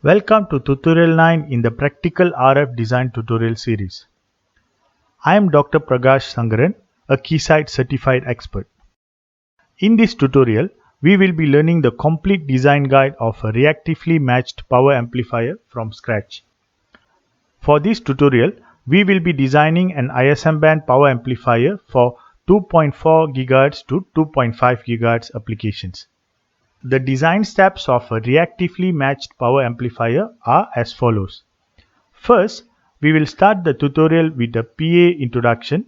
Welcome to Tutorial 9 in the Practical RF Design tutorial series. I am Dr. Prakash Sangaran, a Keysight certified expert. In this tutorial, we will be learning the complete design guide of a reactively matched power amplifier from scratch. For this tutorial, we will be designing an ISM band power amplifier for 2.4 GHz to 2.5 GHz applications. The design steps of a reactively matched power amplifier are as follows. First, we will start the tutorial with a PA introduction,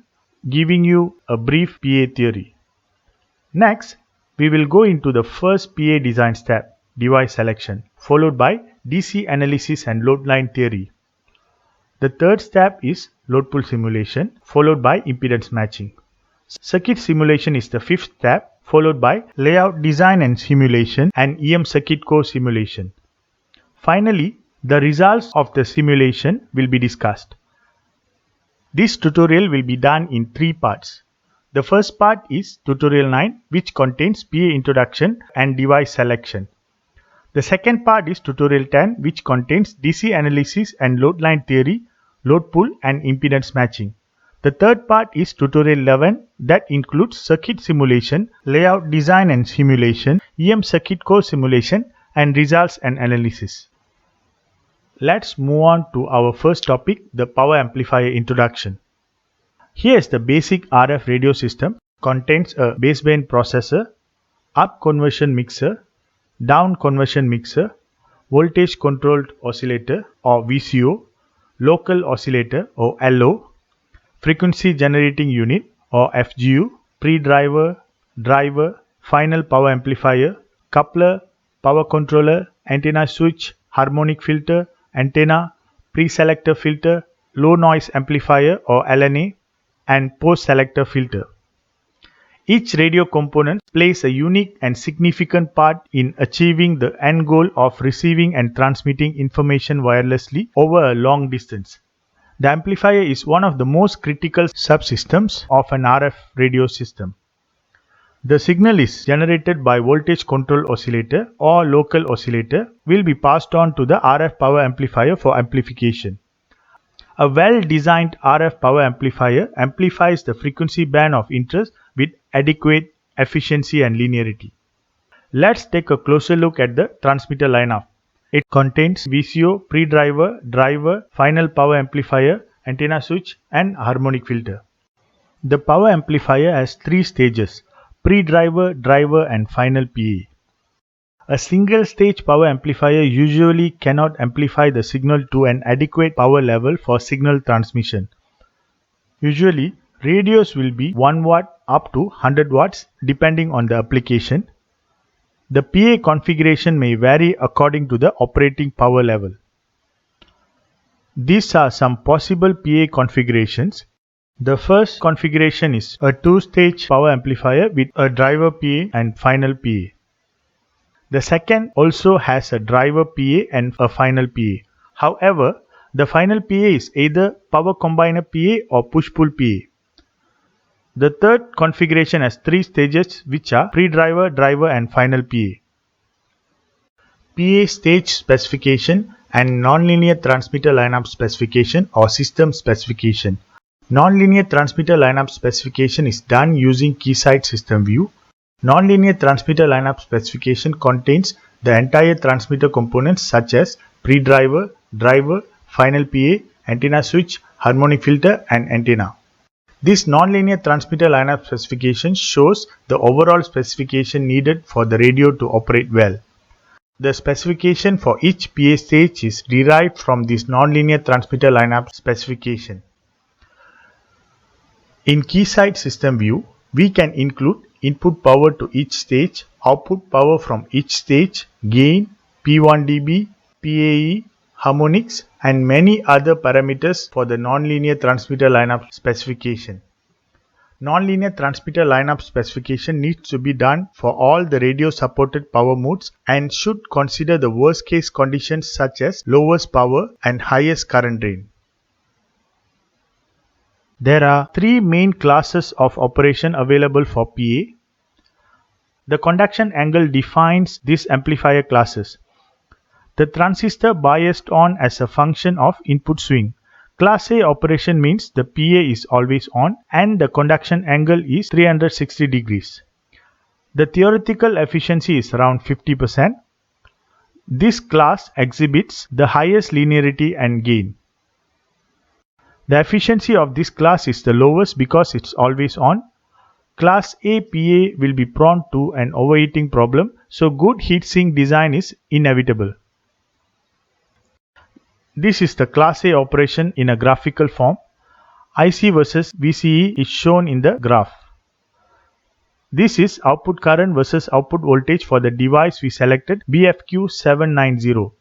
giving you a brief PA theory. Next, we will go into the first PA design step, device selection, followed by DC analysis and load line theory. The third step is load pull simulation, followed by impedance matching. Circuit simulation is the fifth step, followed by layout design and simulation and EM circuit core simulation. Finally, the results of the simulation will be discussed. This tutorial will be done in three parts. The first part is Tutorial 9, which contains PA introduction and device selection. The second part is Tutorial 10, which contains DC analysis and load line theory, load pull and impedance matching. The third part is Tutorial 11 that includes circuit simulation, layout design and simulation, EM circuit core simulation and results and analysis. Let's move on to our first topic, the power amplifier introduction. Here is the basic RF radio system. Contains a baseband processor, up conversion mixer, down conversion mixer, voltage controlled oscillator or VCO, local oscillator or LO, frequency generating unit or FGU, pre-driver, driver, final power amplifier, coupler, power controller, antenna switch, harmonic filter, antenna, pre-selector filter, low noise amplifier or LNA, and post-selector filter. Each radio component plays a unique and significant part in achieving the end goal of receiving and transmitting information wirelessly over a long distance. The amplifier is one of the most critical subsystems of an RF radio system. The signal is generated by voltage control oscillator or local oscillator will be passed on to the RF power amplifier for amplification. A well-designed RF power amplifier amplifies the frequency band of interest with adequate efficiency and linearity. Let's take a closer look at the transmitter lineup. It contains VCO, pre-driver, driver, final power amplifier, antenna switch and harmonic filter. The power amplifier has three stages: pre-driver, driver and final PA. A single stage power amplifier usually cannot amplify the signal to an adequate power level for signal transmission. Usually, radios will be 1 watt up to 100 watts depending on the application. The PA configuration may vary according to the operating power level. These are some possible PA configurations. The first configuration is a two-stage power amplifier with a driver PA and final PA. The second also has a driver PA and a final PA. However, the final PA is either power combiner PA or push-pull PA. The third configuration has three stages, which are pre-driver, driver and final PA. PA stage specification and nonlinear transmitter lineup specification or system specification. Nonlinear transmitter lineup specification is done using Keysight System View. Nonlinear transmitter lineup specification contains the entire transmitter components such as pre-driver, driver, final PA, antenna switch, harmonic filter and antenna. This nonlinear transmitter lineup specification shows the overall specification needed for the radio to operate well. The specification for each PA stage is derived from this nonlinear transmitter lineup specification. In Keysight System View, we can include input power to each stage, output power from each stage, gain, P1 dB, PAE, harmonics and many other parameters for the nonlinear transmitter lineup specification. Nonlinear transmitter lineup specification needs to be done for all the radio supported power modes and should consider the worst case conditions such as lowest power and highest current drain. There are three main classes of operation available for PA. The conduction angle defines these amplifier classes. The transistor biased on as a function of input swing. Class A operation means the PA is always on and the conduction angle is 360 degrees. The theoretical efficiency is around 50%. This class exhibits the highest linearity and gain. The efficiency of this class is the lowest because it's always on. Class A PA will be prone to an overheating problem, so good heatsink design is inevitable. This is the Class A operation in a graphical form. IC versus VCE is shown in the graph. This is output current versus output voltage for the device we selected, BFQ790.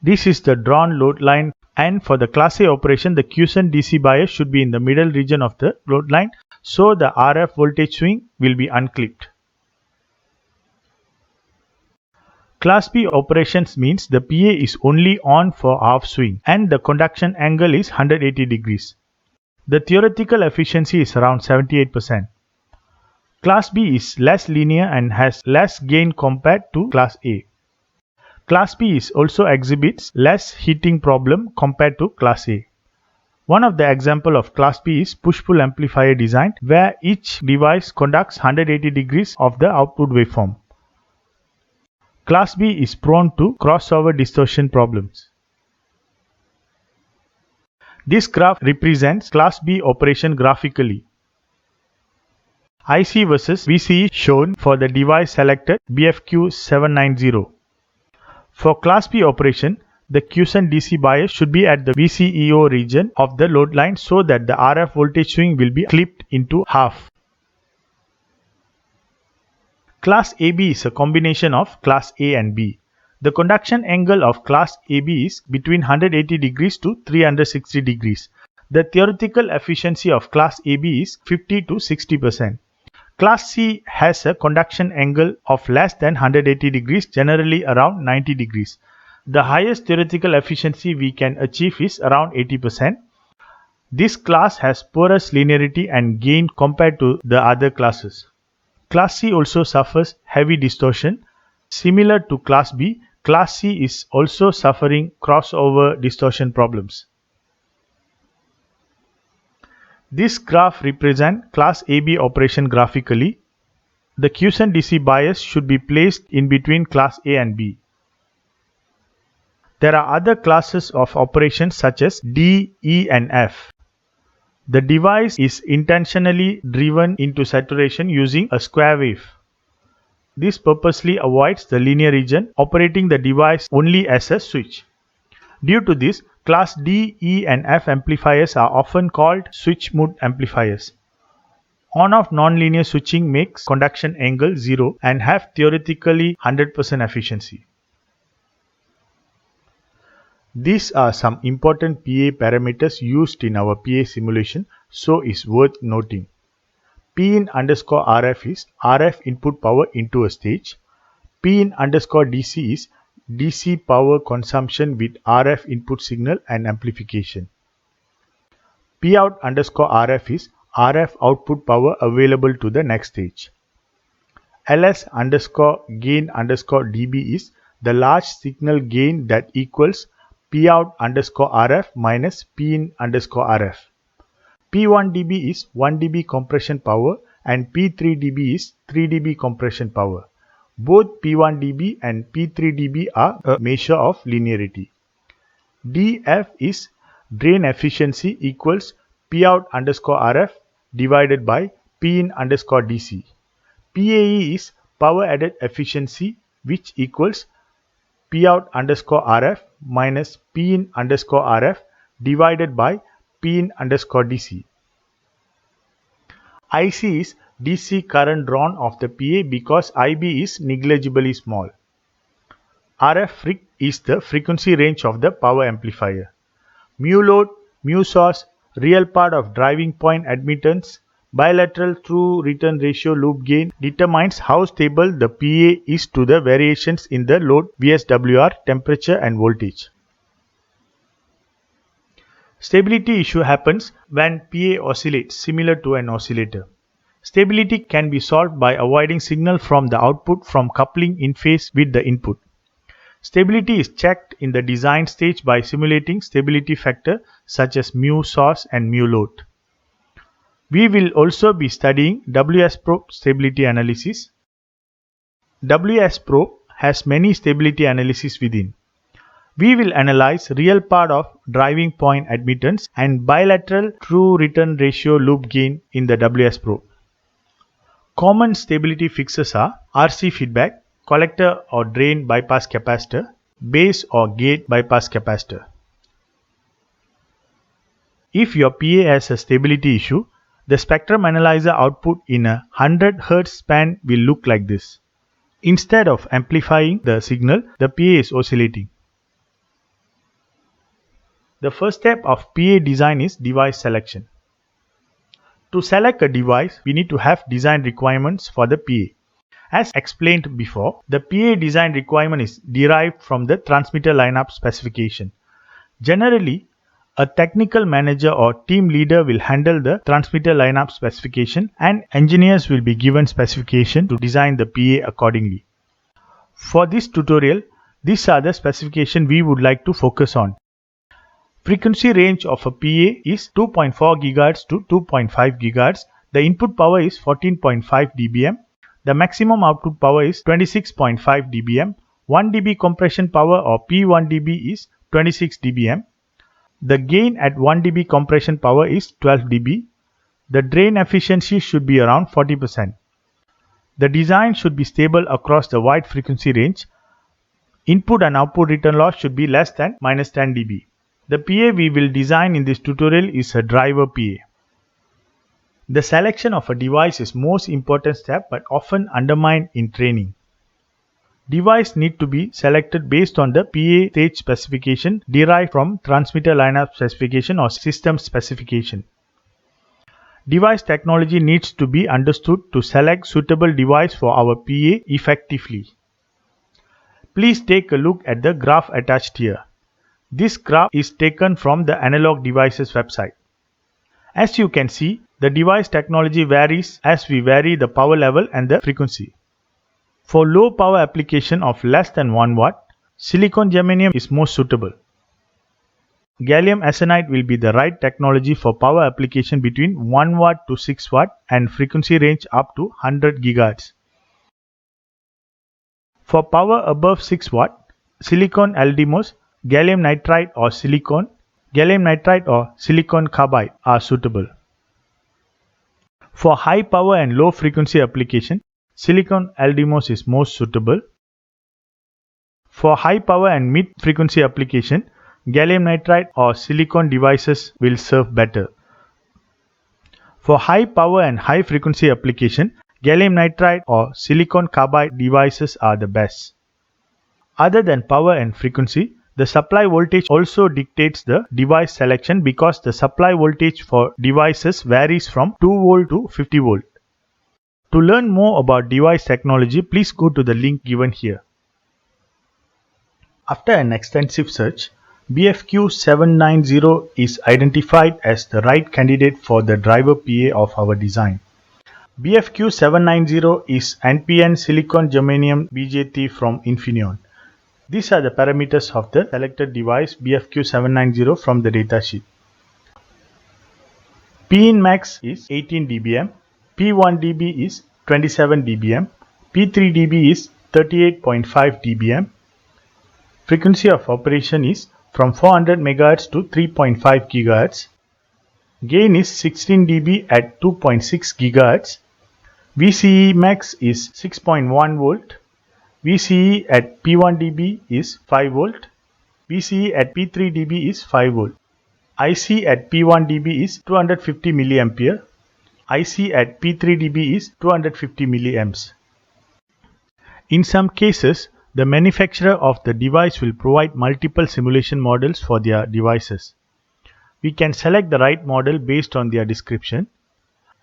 This is the drawn load line, and for the Class A operation, the quiescent DC bias should be in the middle region of the load line, so the RF voltage swing will be unclipped. Class B operations means the PA is only on for half swing and the conduction angle is 180 degrees. The theoretical efficiency is around 78%. Class B is less linear and has less gain compared to Class A. Class B also exhibits less heating problem compared to Class A. One of the example of Class B is push-pull amplifier design, where each device conducts 180 degrees of the output waveform. Class B is prone to crossover distortion problems. This graph represents Class B operation graphically. IC versus VCE shown for the device selected, BFQ790. For Class B operation, the quiescent DC bias should be at the VCEO region of the load line so that the RF voltage swing will be clipped into half. Class AB is a combination of Class A and B. The conduction angle of Class AB is between 180 degrees to 360 degrees. The theoretical efficiency of Class AB is 50 to 60%. Class C has a conduction angle of less than 180 degrees, generally around 90 degrees. The highest theoretical efficiency we can achieve is around 80%. This class has poorest linearity and gain compared to the other classes. Class C also suffers heavy distortion. Similar to Class B, Class C is also suffering crossover distortion problems. This graph represents Class AB operation graphically. The quiescent DC bias should be placed in between Class A and B. There are other classes of operations such as D, E and F. The device is intentionally driven into saturation using a square wave. This purposely avoids the linear region, operating the device only as a switch. Due to this, Class D, E and F amplifiers are often called switch mode amplifiers. On-off nonlinear switching makes conduction angle 0 and have theoretically 100% efficiency. These are some important PA parameters used in our PA simulation, so is worth noting. Pin_RF is RF input power into a stage. Pin_DC is DC power consumption with RF input signal and amplification. Pout_RF is RF output power available to the next stage. LS_gain_dB is the large signal gain that equals Pout_RF minus Pin_RF. P1 dB is 1 dB compression power and P3 dB is 3 dB compression power. Both P1 dB and P3 dB are a measure of linearity. DF is drain efficiency equals Pout_RF divided by Pin_DC. PAE is power added efficiency, which equals Pout_RF minus Pin_RF divided by Pin_DC. IC is DC current drawn of the PA because IB is negligibly small. RF fric is the frequency range of the power amplifier. Mu load, mu source, real part of driving point admittance, bilateral through return ratio loop gain determines how stable the PA is to the variations in the load VSWR, temperature and voltage. Stability issue happens when PA oscillates, similar to an oscillator. Stability can be solved by avoiding signal from the output from coupling in phase with the input. Stability is checked in the design stage by simulating stability factor such as mu source and mu load. We will also be studying WS probe stability analysis. WS probe has many stability analyses within. We will analyze real part of driving point admittance and bilateral true return ratio loop gain in the WS probe. Common stability fixes are RC feedback, collector or drain bypass capacitor, base or gate bypass capacitor. If your PA has a stability issue, the spectrum analyzer output in a 100 Hz span will look like this. Instead of amplifying the signal, the PA is oscillating. The first step of PA design is device selection. To select a device, we need to have design requirements for the PA. As explained before, the PA design requirement is derived from the transmitter lineup specification. Generally, a technical manager or team leader will handle the transmitter lineup specification and engineers will be given specification to design the PA accordingly. For this tutorial, these are the specifications we would like to focus on. Frequency range of a PA is 2.4 GHz to 2.5 GHz. The input power is 14.5 dBm. The maximum output power is 26.5 dBm. 1 dB compression power or P1 dB is 26 dBm. The gain at 1 dB compression power is 12 dB. The drain efficiency should be around 40%. The design should be stable across the wide frequency range. Input and output return loss should be less than -10 dB. The PA we will design in this tutorial is a driver PA. The selection of a device is most important step but often undermined in training. Device need to be selected based on the PA stage specification derived from transmitter lineup specification or system specification. Device technology needs to be understood to select suitable device for our PA effectively. Please take a look at the graph attached here. This graph is taken from the Analog Devices website. As you can see, the device technology varies as we vary the power level and the frequency. For low power application of less than 1 watt, silicon germanium is most suitable. Gallium arsenide will be the right technology for power application between 1 watt to 6 watt and frequency range up to 100 GHz. For power above 6 watt, silicon LDMOS, gallium nitride or silicon carbide are suitable. For high power and low frequency application, silicon LDMOS is most suitable. For high power and mid frequency application, gallium nitride or silicon devices will serve better. For high power and high frequency application, gallium nitride or silicon carbide devices are the best. Other than power and frequency, the supply voltage also dictates the device selection because the supply voltage for devices varies from 2 volt to 50 volt. To learn more about device technology, please go to the link given here. After an extensive search, BFQ790 is identified as the right candidate for the driver PA of our design. BFQ790 is NPN silicon germanium BJT from Infineon. These are the parameters of the selected device BFQ790 from the datasheet. Pin max is 18 dBm, P1 dB is 27 dBm, P3 dB is 38.5 dBm. Frequency of operation is from 400 MHz to 3.5 GHz. Gain is 16 dB at 2.6 GHz. VCE max is 6.1 volt. VCE at P1 dB is 5 volt. VCE at P3 dB is 5 volt. IC at P1 dB is 250 mA. IC at P3 dB is 250 mA. In some cases, the manufacturer of the device will provide multiple simulation models for their devices. We can select the right model based on their description.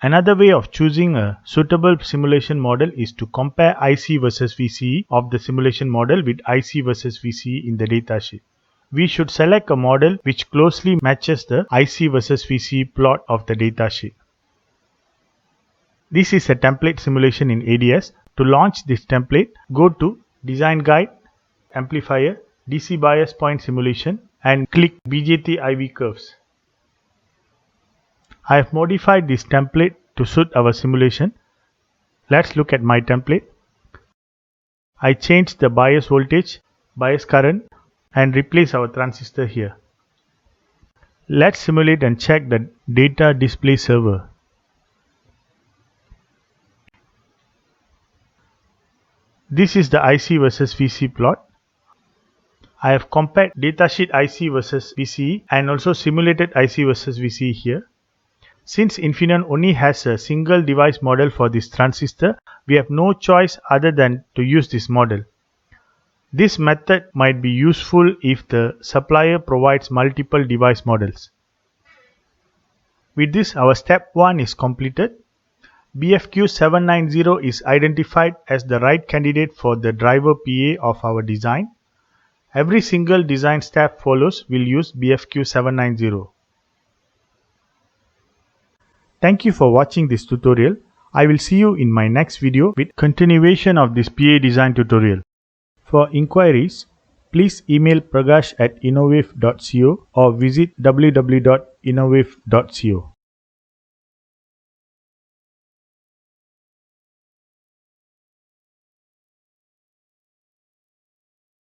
Another way of choosing a suitable simulation model is to compare IC versus VCE of the simulation model with IC versus VCE in the datasheet. We should select a model which closely matches the IC versus VCE plot of the datasheet. This is a template simulation in ADS. To launch this template, go to Design Guide, amplifier, DC bias point simulation, and click BJT IV curves. I have modified this template to suit our simulation. Let's look at my template. I changed the bias voltage, bias current, and replace our transistor here. Let's simulate and check the data display server. This is the IC versus VC plot. I have compared datasheet IC versus VCE and also simulated IC versus VCE here. Since Infineon only has a single device model for this transistor, we have no choice other than to use this model. This method might be useful if the supplier provides multiple device models. With this, our step 1 is completed. BFQ790 is identified as the right candidate for the driver PA of our design. Every single design step follows will use BFQ790. Thank you for watching this tutorial. I will see you in my next video with continuation of this PA design tutorial. For inquiries, please email pragash@innovave.co or visit www.innovave.co.